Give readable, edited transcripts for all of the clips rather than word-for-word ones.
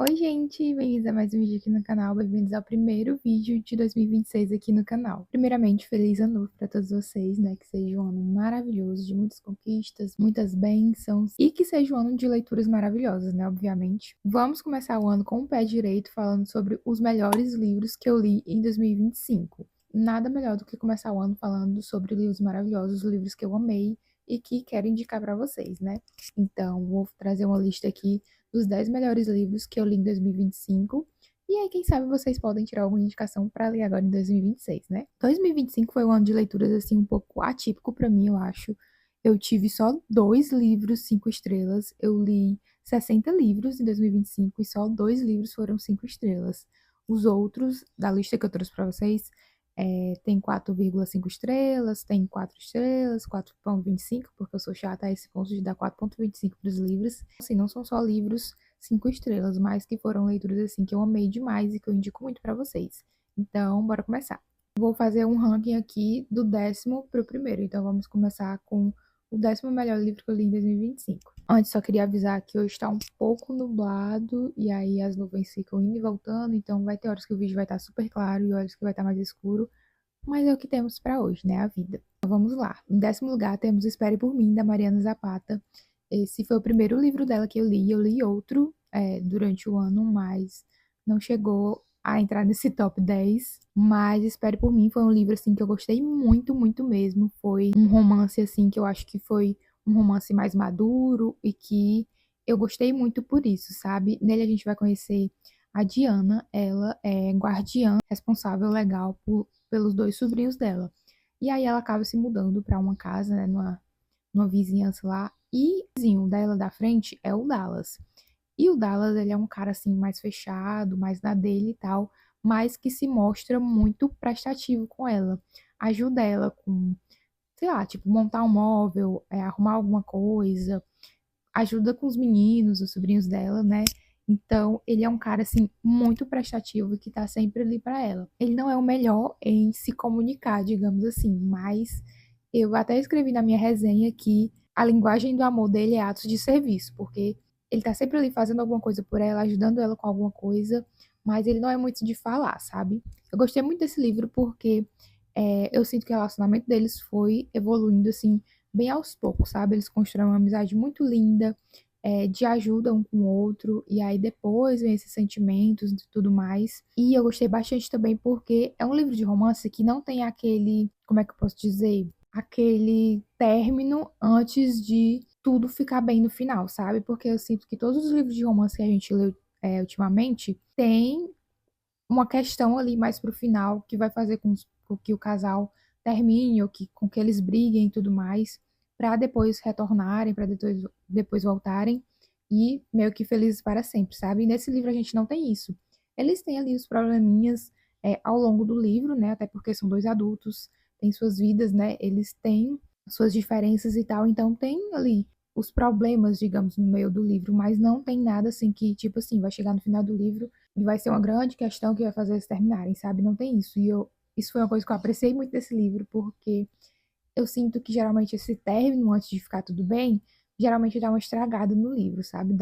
Oi, gente! Bem-vindos a mais um vídeo aqui no canal. Bem-vindos ao primeiro vídeo de 2026 aqui no canal. Primeiramente, feliz ano novo para todos vocês, né? Que seja um ano maravilhoso, de muitas conquistas, muitas bênçãos e que seja um ano de leituras maravilhosas, né? Obviamente. Vamos começar o ano com o pé direito, falando sobre os melhores livros que eu li em 2025. Nada melhor do que começar o ano falando sobre livros maravilhosos, livros que eu amei e que quero indicar para vocês, né? Então, vou trazer uma lista aqui dos 10 melhores livros que eu li em 2025. E aí, quem sabe vocês podem tirar alguma indicação para ler agora em 2026, né? 2025 foi um ano de leituras assim um pouco atípico para mim, eu acho. Eu tive só 2 livros 5 estrelas. Eu li 60 livros em 2025 e só 2 livros foram 5 estrelas. Os outros da lista que eu trouxe para vocês tem 4,5 estrelas, tem 4 estrelas, 4,25, porque eu sou chata a esse ponto de dar 4,25 para os livros. Assim, não são só livros 5 estrelas, mas que foram leituras assim que eu amei demais e que eu indico muito para vocês. Então, bora começar. Vou fazer um ranking aqui do 10º para o primeiro. Então, vamos começar com o 10º melhor livro que eu li em 2025. Antes, só queria avisar que hoje está um pouco nublado e aí as nuvens ficam indo e voltando. Então, vai ter horas que o vídeo vai estar super claro e horas que vai estar mais escuro. Mas é o que temos para hoje, né? A vida. Então, vamos lá. Em 10º lugar, temos Espere por Mim, da Mariana Zapata. Esse foi o primeiro livro dela que eu li. Eu li outro durante o ano, mas não chegou a entrar nesse top 10. Mas Espere por Mim foi um livro, assim, que eu gostei muito, muito mesmo. Foi um romance, assim, que eu acho que foi um romance mais maduro e que eu gostei muito por isso, sabe? Nele a gente vai conhecer a Diana. Ela é guardiã responsável legal pelos 2 sobrinhos dela. E aí ela acaba se mudando para uma casa, né, numa vizinhança lá. E o vizinho dela da frente é o Dallas. E o Dallas, ele é um cara assim mais fechado, mais na dele e tal, mas que se mostra muito prestativo com ela. Ajuda ela com, sei lá, tipo, montar um móvel, arrumar alguma coisa, ajuda com os meninos, os sobrinhos dela, né? Então, ele é um cara, assim, muito prestativo que tá sempre ali para ela. Ele não é o melhor em se comunicar, digamos assim, mas eu até escrevi na minha resenha que a linguagem do amor dele é atos de serviço, porque ele tá sempre ali fazendo alguma coisa por ela, ajudando ela com alguma coisa, mas ele não é muito de falar, sabe? Eu gostei muito desse livro porque eu sinto que o relacionamento deles foi evoluindo, assim, bem aos poucos, sabe? Eles constroem uma amizade muito linda, de ajuda um com o outro, e aí depois vem esses sentimentos e tudo mais. E eu gostei bastante também porque é um livro de romance que não tem aquele, como é que eu posso dizer? Aquele término antes de tudo ficar bem no final, sabe? Porque eu sinto que todos os livros de romance que a gente leu ultimamente tem uma questão ali mais pro final que vai fazer com que o casal termine ou com que eles briguem e tudo mais, para depois retornarem, para depois voltarem e meio que felizes para sempre, sabe? E nesse livro a gente não tem isso. Eles têm ali os probleminhas ao longo do livro, né? Até porque são 2 adultos, têm suas vidas, né? Eles têm suas diferenças e tal, então tem ali os problemas, digamos, no meio do livro, mas não tem nada assim que, tipo assim, vai chegar no final do livro e vai ser uma grande questão que vai fazer eles terminarem, sabe? Não tem isso. Isso foi uma coisa que eu apreciei muito desse livro, porque eu sinto que geralmente esse término, antes de ficar tudo bem, geralmente dá uma estragada no livro, sabe?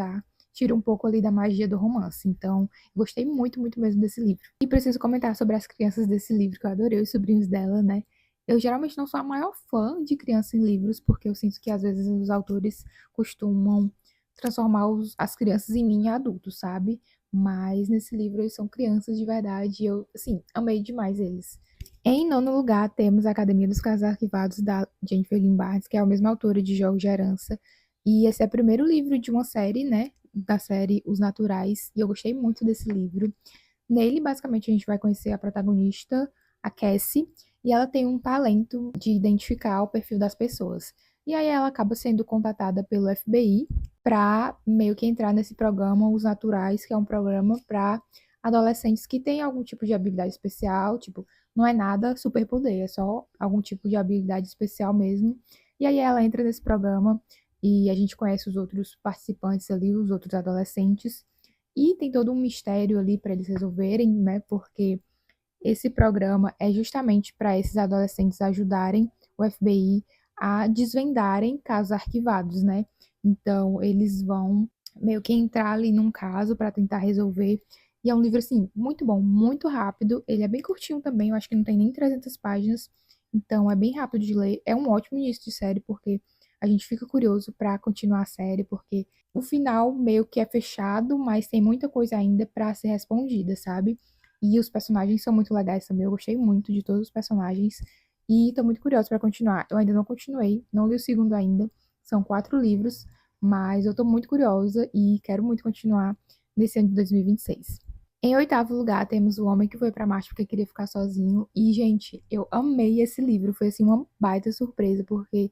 Tira um pouco ali da magia do romance. Então, gostei muito, muito mesmo desse livro. E preciso comentar sobre as crianças desse livro, que eu adorei os sobrinhos dela, né? Eu geralmente não sou a maior fã de criança em livros, porque eu sinto que às vezes os autores costumam transformar as crianças em mini adultos, sabe? Mas nesse livro eles são crianças de verdade e eu, assim, amei demais eles. Em nono lugar, temos a Academia dos Casos Arquivados, da Jennifer Lynn Barnes, que é a mesma autora de Jogos de Herança. E esse é o primeiro livro de uma série, né? Da série Os Naturais. E eu gostei muito desse livro. Nele, basicamente, a gente vai conhecer a protagonista, a Cassie, e ela tem um talento de identificar o perfil das pessoas. E aí ela acaba sendo contatada pelo FBI para meio que entrar nesse programa Os Naturais, que é um programa para adolescentes que têm algum tipo de habilidade especial, tipo, não é nada superpoder, é só algum tipo de habilidade especial mesmo. E aí ela entra nesse programa e a gente conhece os outros participantes ali, os outros adolescentes, e tem todo um mistério ali para eles resolverem, né? Porque esse programa é justamente para esses adolescentes ajudarem o FBI a desvendarem casos arquivados, né? Então, eles vão meio que entrar ali num caso para tentar resolver. E é um livro, assim, muito bom, muito rápido. Ele é bem curtinho também, eu acho que não tem nem 300 páginas, então é bem rápido de ler. É um ótimo início de série, porque a gente fica curioso para continuar a série, porque o final meio que é fechado, mas tem muita coisa ainda para ser respondida, sabe? E os personagens são muito legais também. Eu gostei muito de todos os personagens e tô muito curiosa para continuar. Eu ainda não continuei, não li o segundo ainda. São 4 livros, mas eu tô muito curiosa e quero muito continuar nesse ano de 2026. Em oitavo lugar, temos O Homem que Foi para Marte porque queria ficar sozinho. E, gente, eu amei esse livro. Foi, assim, uma baita surpresa, porque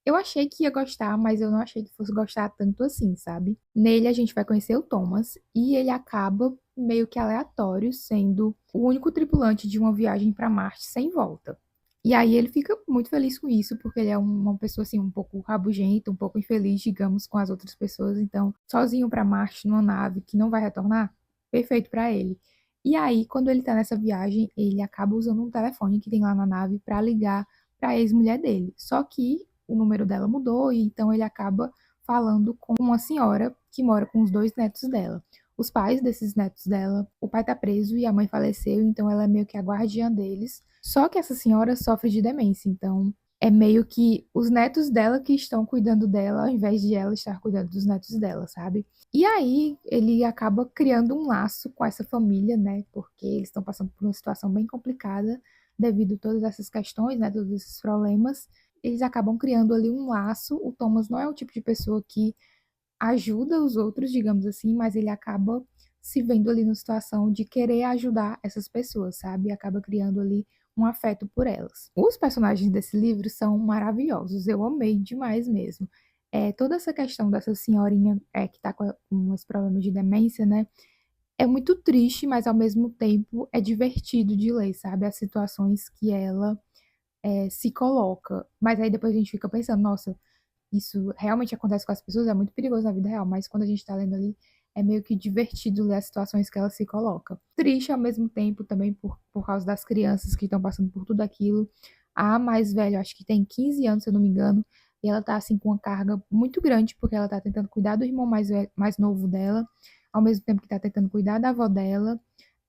eu achei que ia gostar, mas eu não achei que fosse gostar tanto assim, sabe? Nele a gente vai conhecer o Thomas e ele acaba meio que aleatório, sendo o único tripulante de uma viagem para Marte sem volta. E aí ele fica muito feliz com isso, porque ele é uma pessoa assim um pouco rabugenta, um pouco infeliz, digamos, com as outras pessoas. Então, sozinho para Marte numa nave que não vai retornar, perfeito para ele. E aí, quando ele tá nessa viagem, ele acaba usando um telefone que tem lá na nave para ligar para a ex-mulher dele. Só que o número dela mudou e então ele acaba falando com uma senhora que mora com os 2 netos dela. Os pais desses netos dela, o pai tá preso e a mãe faleceu, então ela é meio que a guardiã deles. Só que essa senhora sofre de demência, então é meio que os netos dela que estão cuidando dela, ao invés de ela estar cuidando dos netos dela, sabe? E aí ele acaba criando um laço com essa família, né? Porque eles estão passando por uma situação bem complicada devido a todas essas questões, né? Todos esses problemas. Eles acabam criando ali um laço. O Thomas não é o tipo de pessoa que ajuda os outros, digamos assim, mas ele acaba se vendo ali numa situação de querer ajudar essas pessoas, sabe? E acaba criando ali um afeto por elas. Os personagens desse livro são maravilhosos, eu amei demais mesmo. Toda essa questão dessa senhorinha que tá com esse problema de demência, né? É muito triste, mas ao mesmo tempo é divertido de ler, sabe? As situações que ela se coloca. Mas aí depois a gente fica pensando, nossa, isso realmente acontece com as pessoas, é muito perigoso na vida real, mas quando a gente tá lendo ali, é meio que divertido ler as situações que ela se coloca. Triste ao mesmo tempo também por causa das crianças que estão passando por tudo aquilo. A mais velha, acho que tem 15 anos, se eu não me engano, e ela tá assim com uma carga muito grande, porque ela tá tentando cuidar do irmão mais novo dela, ao mesmo tempo que tá tentando cuidar da avó dela,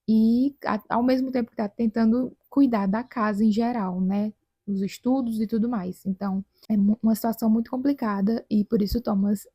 e ao mesmo tempo que está tentando cuidar da casa em geral, né? Os estudos e tudo mais. Então, é uma situação muito complicada e por isso Thomas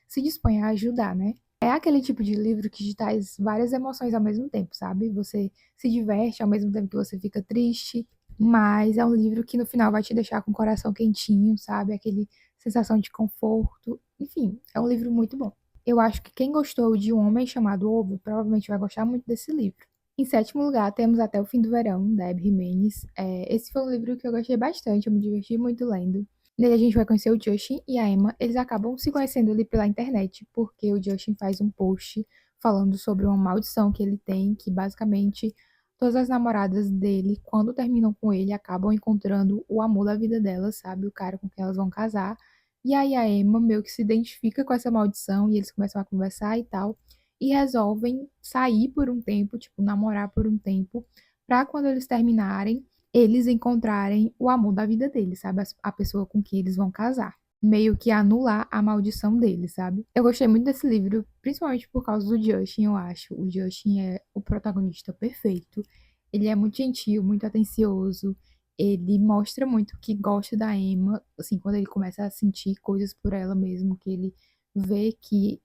se dispõe a ajudar, né? É aquele tipo de livro que te traz várias emoções ao mesmo tempo, sabe? Você se diverte ao mesmo tempo que você fica triste, mas é um livro que no final vai te deixar com o coração quentinho, sabe? Aquele sensação de conforto. Enfim, é um livro muito bom. Eu acho que quem gostou de Um Homem Chamado Ovo provavelmente vai gostar muito desse livro. Em sétimo lugar, temos Até o Fim do Verão, da Abby Jimenez. Esse foi um livro que eu gostei bastante, eu me diverti muito lendo. Nele a gente vai conhecer o Justin e a Emma. Eles acabam se conhecendo ali pela internet, porque o Justin faz um post falando sobre uma maldição que ele tem, que basicamente todas as namoradas dele, quando terminam com ele, acabam encontrando o amor da vida delas, sabe? O cara com quem elas vão casar. E aí a Emma meio que se identifica com essa maldição e eles começam a conversar e tal e resolvem sair por um tempo, tipo, namorar por um tempo, pra quando eles terminarem, eles encontrarem o amor da vida deles, sabe? A pessoa com quem eles vão casar. Meio que anular a maldição deles, sabe? Eu gostei muito desse livro, principalmente por causa do Justin, eu acho. O Justin é o protagonista perfeito. Ele é muito gentil, muito atencioso. Ele mostra muito que gosta da Emma, assim, quando ele começa a sentir coisas por ela mesmo, que ele vê que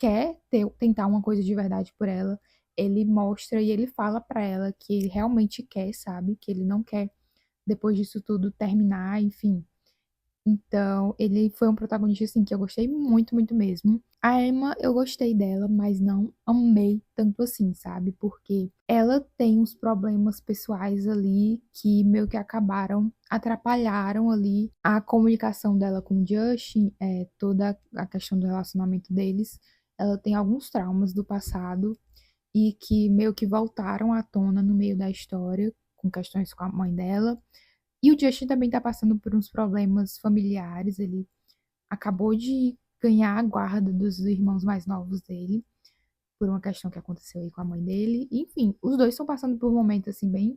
quer tentar uma coisa de verdade por ela, ele mostra e ele fala pra ela que ele realmente quer, sabe? Que ele não quer, depois disso tudo, terminar, enfim. Então, ele foi um protagonista, assim, que eu gostei muito, muito mesmo. A Emma, eu gostei dela, mas não amei tanto assim, sabe? Porque ela tem uns problemas pessoais ali que meio que atrapalharam ali a comunicação dela com o Justin, toda a questão do relacionamento deles. Ela tem alguns traumas do passado e que meio que voltaram à tona no meio da história, com questões com a mãe dela. E o Justin também tá passando por uns problemas familiares. Ele acabou de ganhar a guarda dos irmãos mais novos dele, por uma questão que aconteceu aí com a mãe dele. Enfim, os dois estão passando por momentos assim bem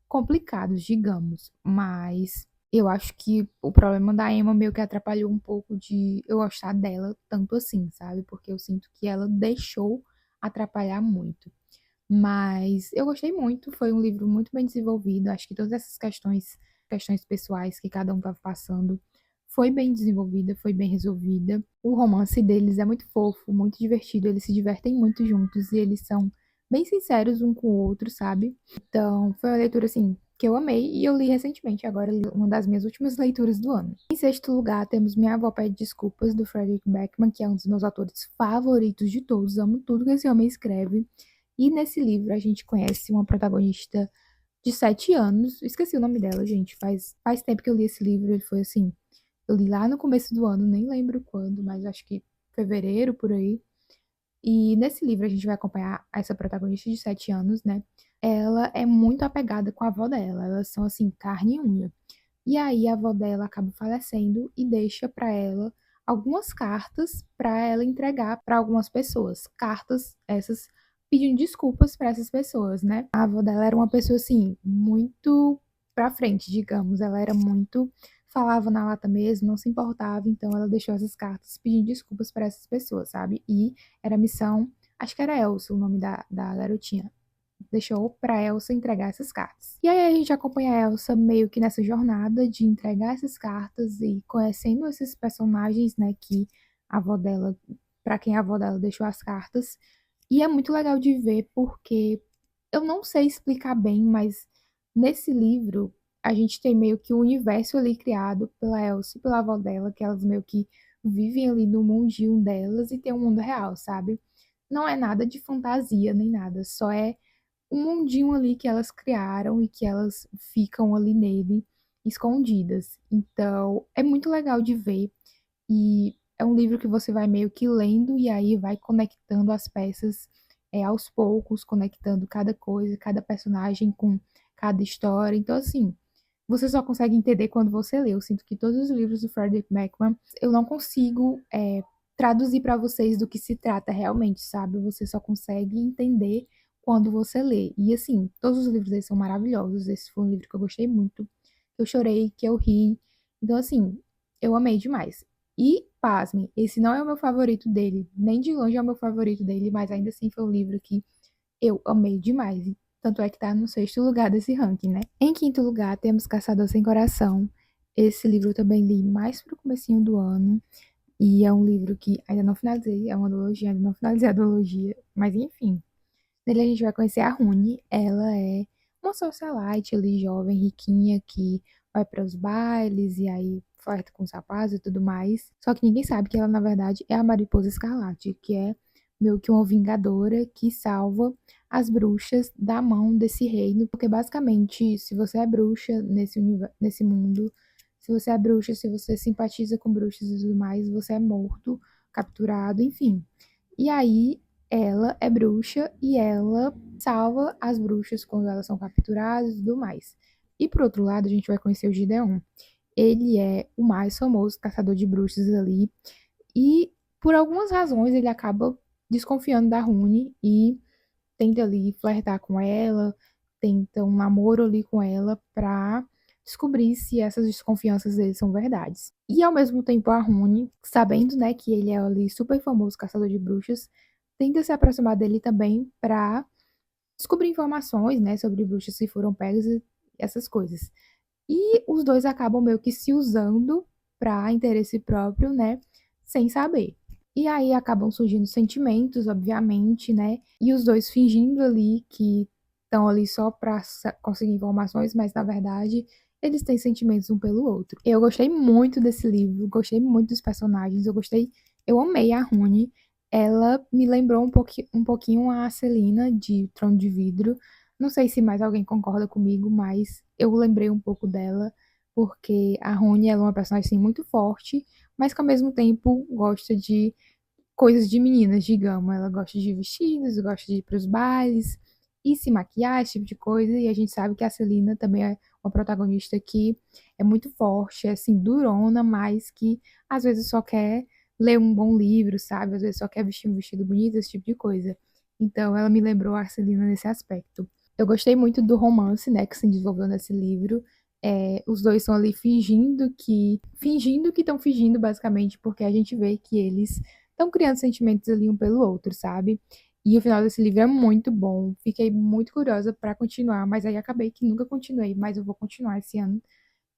complicados, digamos. Mas Eu acho que o problema da Emma meio que atrapalhou um pouco de eu gostar dela tanto assim, sabe? Porque eu sinto que ela deixou atrapalhar muito. Mas eu gostei muito, foi um livro muito bem desenvolvido. Acho que todas essas questões pessoais que cada um estava passando, foi bem desenvolvida, foi bem resolvida. O romance deles é muito fofo, muito divertido, eles se divertem muito juntos e eles são bem sinceros um com o outro, sabe? Então, foi uma leitura assim que eu amei e eu li recentemente, agora li uma das minhas últimas leituras do ano. Em sexto lugar, temos Minha Avó Pede Desculpas, do Frederick Backman, que é um dos meus autores favoritos de todos. Amo tudo que esse homem escreve. E nesse livro a gente conhece uma protagonista de 7 anos. Esqueci o nome dela, gente. Faz tempo que eu li esse livro. Ele foi assim. Eu li lá no começo do ano, nem lembro quando, mas acho que fevereiro por aí. E nesse livro a gente vai acompanhar essa protagonista de 7 anos, né? Ela é muito apegada com a avó dela. Elas são assim, carne e unha. E aí a avó dela acaba falecendo e deixa para ela algumas cartas para ela entregar para algumas pessoas. Cartas essas pedindo desculpas para essas pessoas, né? A avó dela era uma pessoa assim muito para frente, digamos. Ela era muito falava na lata mesmo, não se importava, então ela deixou essas cartas pedindo desculpas para essas pessoas, sabe? E era a missão, acho que era Elsa o nome da garotinha, deixou para Elsa entregar essas cartas. E aí a gente acompanha a Elsa meio que nessa jornada de entregar essas cartas e conhecendo esses personagens, né, que a avó dela, para quem a avó dela deixou as cartas. E é muito legal de ver porque eu não sei explicar bem, mas nesse livro a gente tem meio que o universo ali criado pela Elsa e pela avó dela, que elas meio que vivem ali no mundinho delas e tem um mundo real, sabe? Não é nada de fantasia nem nada, só é um mundinho ali que elas criaram e que elas ficam ali nele escondidas. Então, é muito legal de ver e é um livro que você vai meio que lendo e aí vai conectando as peças aos poucos, conectando cada coisa, cada personagem com cada história. Então, assim, você só consegue entender quando você lê. Eu sinto que todos os livros do Frederick Backman, eu não consigo traduzir para vocês do que se trata realmente, sabe? Você só consegue entender quando você lê. E assim, todos os livros dele são maravilhosos. Esse foi um livro que eu gostei muito. Eu chorei, que eu ri. Então, assim, eu amei demais. E, pasmem, esse não é o meu favorito dele, nem de longe é o meu favorito dele, mas ainda assim foi um livro que eu amei demais. Tanto é que tá no sexto lugar desse ranking, né? Em quinto lugar, temos Caçador Sem Coração. Esse livro eu também li mais pro comecinho do ano. E é um livro que ainda não finalizei, é uma duologia, ainda não finalizei a duologia, mas enfim. Nele a gente vai conhecer a Rune. Ela é uma socialite ali, jovem, riquinha, que vai para os bailes e aí flerta com os rapazes e tudo mais. Só que ninguém sabe que ela, na verdade, é a Mariposa Escarlate, que é meio que uma vingadora que salva as bruxas da mão desse reino. Porque basicamente, se você é bruxa nesse mundo, se você é bruxa, se você simpatiza com bruxas e tudo mais, você é morto, capturado, enfim. E aí ela é bruxa e ela salva as bruxas quando elas são capturadas e tudo mais. E por outro lado, a gente vai conhecer o Gideon. Ele é o mais famoso caçador de bruxas ali. E por algumas razões ele acaba desconfiando da Rune e tenta ali flertar com ela, tenta um namoro ali com ela pra descobrir se essas desconfianças dele são verdades. E ao mesmo tempo a Rune, sabendo, né, que ele é ali super famoso caçador de bruxas, tenta se aproximar dele também pra descobrir informações, né, sobre bruxas que foram pegas e essas coisas. E os dois acabam meio que se usando pra interesse próprio, né, sem saber. E aí acabam surgindo sentimentos, obviamente, né? E os dois fingindo ali que estão ali só para conseguir informações, mas na verdade eles têm sentimentos um pelo outro. Eu gostei muito desse livro, gostei muito dos personagens, eu amei a Rune. Ela me lembrou um pouquinho a Celina de Trono de Vidro. Não sei se mais alguém concorda comigo, mas eu lembrei um pouco dela, porque a Rune ela é uma personagem assim, muito forte, mas que ao mesmo tempo gosta de coisas de meninas, digamos. Ela gosta de vestidos, gosta de ir para os bailes e se maquiar, esse tipo de coisa. E a gente sabe que a Celina também é uma protagonista que é muito forte, é assim, durona, mas que às vezes só quer ler um bom livro, sabe? Às vezes só quer vestir um vestido bonito, esse tipo de coisa. Então ela me lembrou a Celina nesse aspecto. Eu gostei muito do romance, né, que se desenvolveu nesse livro. Os dois estão ali fingindo que estão fingindo, basicamente, porque a gente vê que eles estão criando sentimentos ali um pelo outro, sabe? E o final desse livro é muito bom. Fiquei muito curiosa para continuar, mas aí acabei que nunca continuei, mas eu vou continuar esse ano,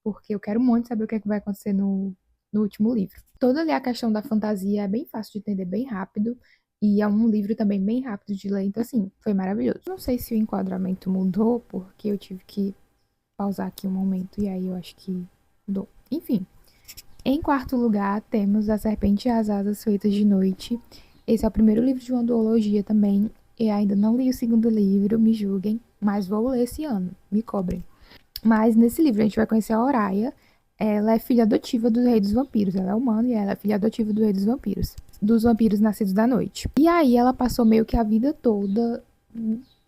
porque eu quero muito saber o que é que vai acontecer no último livro. Toda ali a questão da fantasia é bem fácil de entender, bem rápido, e é um livro também bem rápido de ler, então assim, foi maravilhoso. Não sei se o enquadramento mudou, porque eu tive que pausar aqui um momento e aí eu acho que mudou. Enfim, em quarto lugar temos A Serpente e as Asas Feitas de Noite. Esse é o primeiro livro de uma duologia também. Eu ainda não li o segundo livro, me julguem, mas vou ler esse ano, me cobrem. Mas nesse livro a gente vai conhecer a Oraia. Ela é filha adotiva do Rei dos Vampiros. Ela é humana e ela é filha adotiva do Rei dos vampiros nascidos da noite. E aí ela passou meio que a vida toda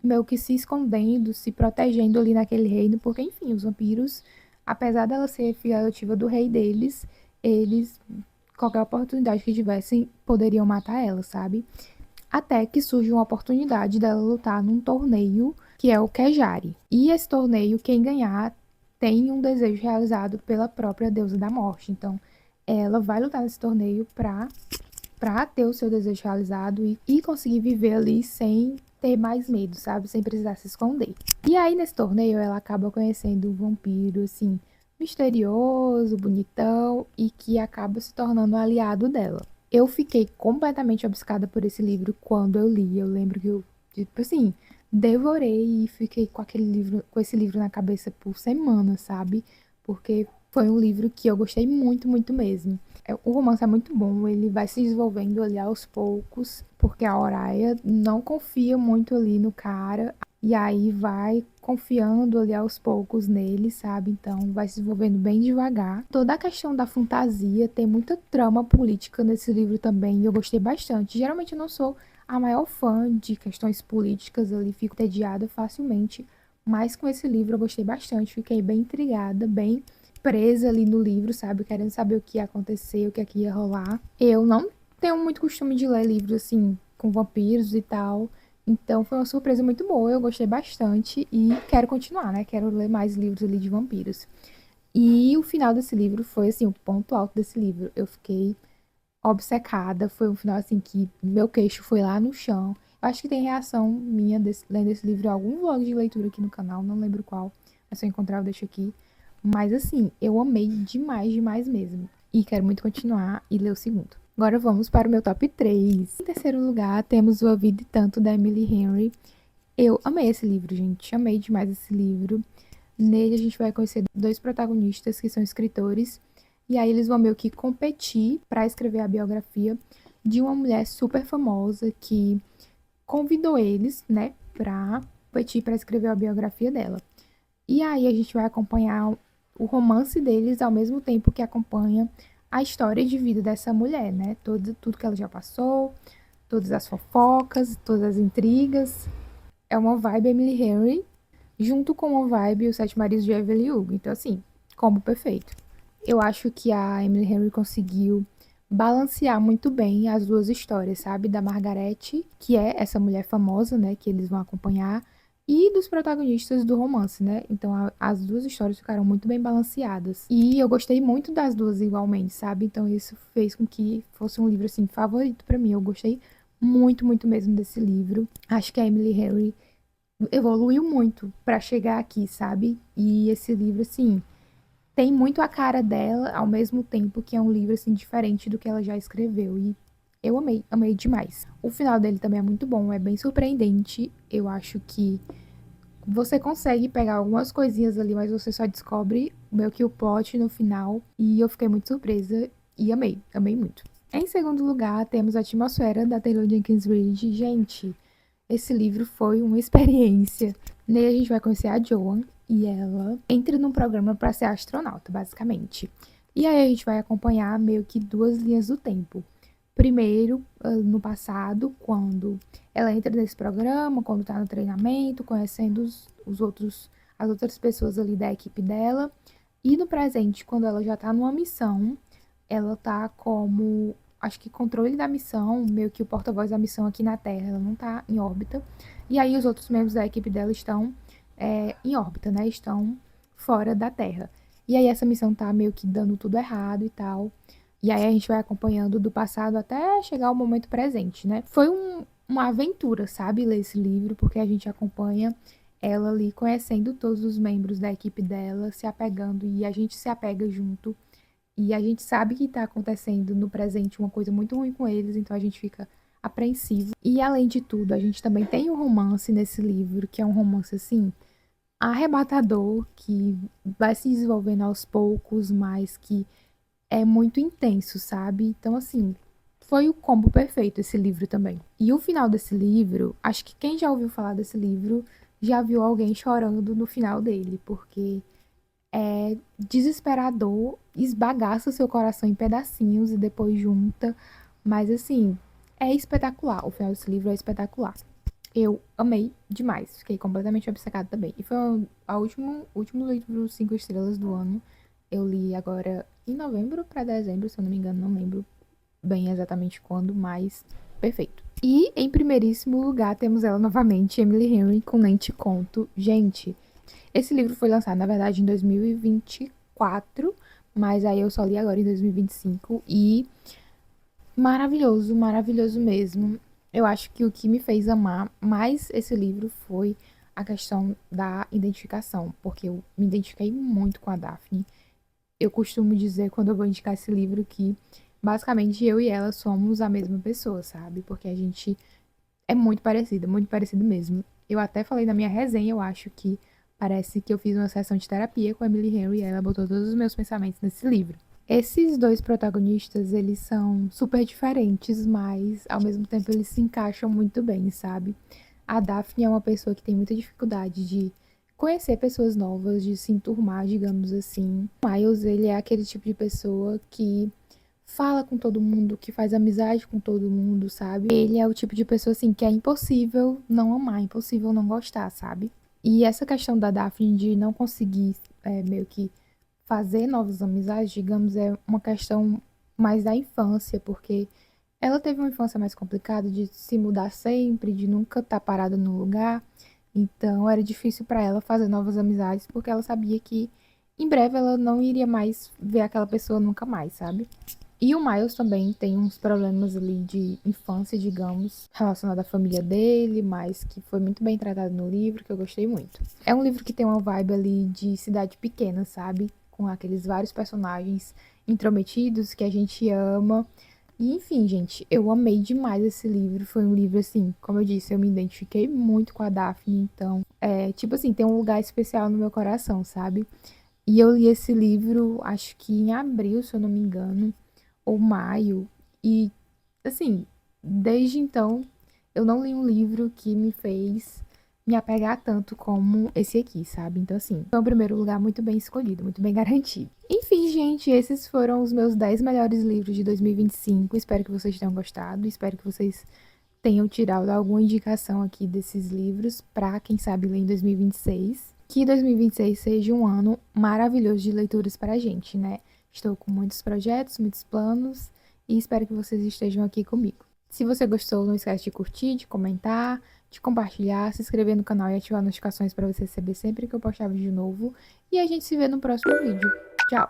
meio que se escondendo, se protegendo ali naquele reino, porque enfim, os vampiros, apesar dela ser filha adotiva do rei deles, eles qualquer oportunidade que tivessem poderiam matar ela, sabe? Até que surge uma oportunidade dela lutar num torneio que é o Kejari. E esse torneio, quem ganhar, tem um desejo realizado pela própria deusa da morte. Então, ela vai lutar nesse torneio pra ter o seu desejo realizado e conseguir viver ali sem ter mais medo, sabe? Sem precisar se esconder. E aí, nesse torneio, ela acaba conhecendo um vampiro, assim, misterioso, bonitão e que acaba se tornando um aliado dela. Eu fiquei completamente obcecada por esse livro quando eu li. Eu lembro que eu, tipo assim, devorei e fiquei com esse livro na cabeça por semanas, sabe? Porque foi um livro que eu gostei muito, muito mesmo. O romance é muito bom, ele vai se desenvolvendo ali aos poucos, porque a Oraia não confia muito ali no cara, e aí vai confiando ali aos poucos nele, sabe? Então vai se desenvolvendo bem devagar. Toda a questão da fantasia, tem muita trama política nesse livro também, e eu gostei bastante. Geralmente eu não sou a maior fã de questões políticas ali, fico entediada facilmente, mas com esse livro eu gostei bastante, fiquei bem intrigada, bem presa ali no livro, sabe? Querendo saber o que ia acontecer, o que é que ia rolar. Eu não tenho muito costume de ler livros assim, com vampiros e tal. Então foi uma surpresa muito boa, eu gostei bastante e quero continuar, né? Quero ler mais livros ali de vampiros. E o final desse livro foi assim, o ponto alto desse livro. Eu fiquei obcecada, foi um final assim que meu queixo foi lá no chão. Eu acho que tem reação minha lendo esse livro em algum vlog de leitura aqui no canal, não lembro qual, mas se eu encontrar eu deixo aqui. Mas assim, eu amei demais, demais mesmo. E quero muito continuar e ler o segundo. Agora vamos para o meu top 3. Em terceiro lugar, temos O A Vida e Tanto, da Emily Henry. Eu amei esse livro, gente. Amei demais esse livro. Nele a gente vai conhecer dois protagonistas que são escritores. E aí eles vão meio que competir para escrever a biografia de uma mulher super famosa que convidou eles, né, para competir para escrever a biografia dela. E aí a gente vai acompanhar o romance deles ao mesmo tempo que acompanha a história de vida dessa mulher, né? Tudo que ela já passou, todas as fofocas, todas as intrigas. É uma vibe Emily Henry, junto com uma vibe Os Sete Maridos de Evelyn Hugo. Então, assim, combo perfeito. Eu acho que a Emily Henry conseguiu balancear muito bem as duas histórias, sabe? Da Margarete, que é essa mulher famosa, né? Que eles vão acompanhar, e dos protagonistas do romance, né? Então as duas histórias ficaram muito bem balanceadas. E eu gostei muito das duas igualmente, sabe? Então isso fez com que fosse um livro assim favorito para mim. Eu gostei muito, muito mesmo desse livro. Acho que a Emily Henry evoluiu muito para chegar aqui, sabe? E esse livro assim tem muito a cara dela, ao mesmo tempo que é um livro assim diferente do que ela já escreveu. E eu amei, amei demais. O final dele também é muito bom, é bem surpreendente. Eu acho que você consegue pegar algumas coisinhas ali, mas você só descobre meio que o plot no final. E eu fiquei muito surpresa e amei, amei muito. Em segundo lugar, temos A Atmosfera, da Taylor Jenkins Reid. Gente, esse livro foi uma experiência. Nele a gente vai conhecer a Joan e ela entra num programa para ser astronauta, basicamente. E aí a gente vai acompanhar meio que duas linhas do tempo. Primeiro, no passado, quando ela entra nesse programa, quando tá no treinamento, conhecendo as outras pessoas ali da equipe dela. E no presente, quando ela já tá numa missão, ela tá como, acho que controle da missão, meio que o porta-voz da missão aqui na Terra, ela não tá em órbita. E aí os outros membros da equipe dela estão em órbita, né? Estão fora da Terra. E aí essa missão tá meio que dando tudo errado e tal. E aí a gente vai acompanhando do passado até chegar ao momento presente, né? Foi uma aventura, sabe, ler esse livro, porque a gente acompanha ela ali conhecendo todos os membros da equipe dela, se apegando e a gente se apega junto. E a gente sabe que tá acontecendo no presente uma coisa muito ruim com eles, então a gente fica apreensivo. E além de tudo, a gente também tem um romance nesse livro, que é um romance assim arrebatador, que vai se desenvolvendo aos poucos, mas que é muito intenso, sabe? Então, assim, foi o combo perfeito esse livro também. E o final desse livro, acho que quem já ouviu falar desse livro já viu alguém chorando no final dele, porque é desesperador, esbagaça seu coração em pedacinhos e depois junta, mas assim, é espetacular. O final desse livro é espetacular. Eu amei demais, fiquei completamente obcecada também. E foi a último livro 5 estrelas do ano. Eu li agora em novembro para dezembro, se eu não me engano, não lembro bem exatamente quando, mas perfeito. E em primeiríssimo lugar temos ela novamente, Emily Henry, com Nem Te Conto. Gente, esse livro foi lançado, na verdade, em 2024, mas aí eu só li agora em 2025 e maravilhoso, maravilhoso mesmo. Eu acho que o que me fez amar mais esse livro foi a questão da identificação, porque eu me identifiquei muito com a Daphne. Eu costumo dizer, quando eu vou indicar esse livro, que basicamente eu e ela somos a mesma pessoa, sabe? Porque a gente é muito parecido mesmo. Eu até falei na minha resenha, eu acho que parece que eu fiz uma sessão de terapia com a Emily Henry e ela botou todos os meus pensamentos nesse livro. Esses dois protagonistas, eles são super diferentes, mas ao mesmo tempo eles se encaixam muito bem, sabe? A Daphne é uma pessoa que tem muita dificuldade de conhecer pessoas novas, de se enturmar, digamos assim. O Miles, ele é aquele tipo de pessoa que fala com todo mundo, que faz amizade com todo mundo, sabe? Ele é o tipo de pessoa assim que é impossível não amar, impossível não gostar, sabe? E essa questão da Daphne de não conseguir meio que fazer novas amizades, digamos, é uma questão mais da infância, porque ela teve uma infância mais complicada de se mudar sempre, de nunca estar parada no lugar. Então era difícil para ela fazer novas amizades, porque ela sabia que em breve ela não iria mais ver aquela pessoa nunca mais, sabe? E o Miles também tem uns problemas ali de infância, digamos, relacionado à família dele, mas que foi muito bem tratado no livro, que eu gostei muito. É um livro que tem uma vibe ali de cidade pequena, sabe? Com aqueles vários personagens intrometidos que a gente ama. E enfim, gente, eu amei demais esse livro. Foi um livro, assim, como eu disse, eu me identifiquei muito com a Daphne, então, tipo assim, tem um lugar especial no meu coração, sabe? E eu li esse livro, acho que em abril, se eu não me engano, ou maio. E, assim, desde então, eu não li um livro que me fez me apegar tanto como esse aqui, sabe? Então, assim, foi um primeiro lugar muito bem escolhido, muito bem garantido. Enfim, gente, esses foram os meus 10 melhores livros de 2025. Espero que vocês tenham gostado. Espero que vocês tenham tirado alguma indicação aqui desses livros para quem sabe ler em 2026. Que 2026 seja um ano maravilhoso de leituras para a gente, né? Estou com muitos projetos, muitos planos e espero que vocês estejam aqui comigo. Se você gostou, não esquece de curtir, de comentar, de compartilhar, se inscrever no canal e ativar notificações para você receber sempre que eu postar vídeo novo. E a gente se vê no próximo vídeo. Tchau!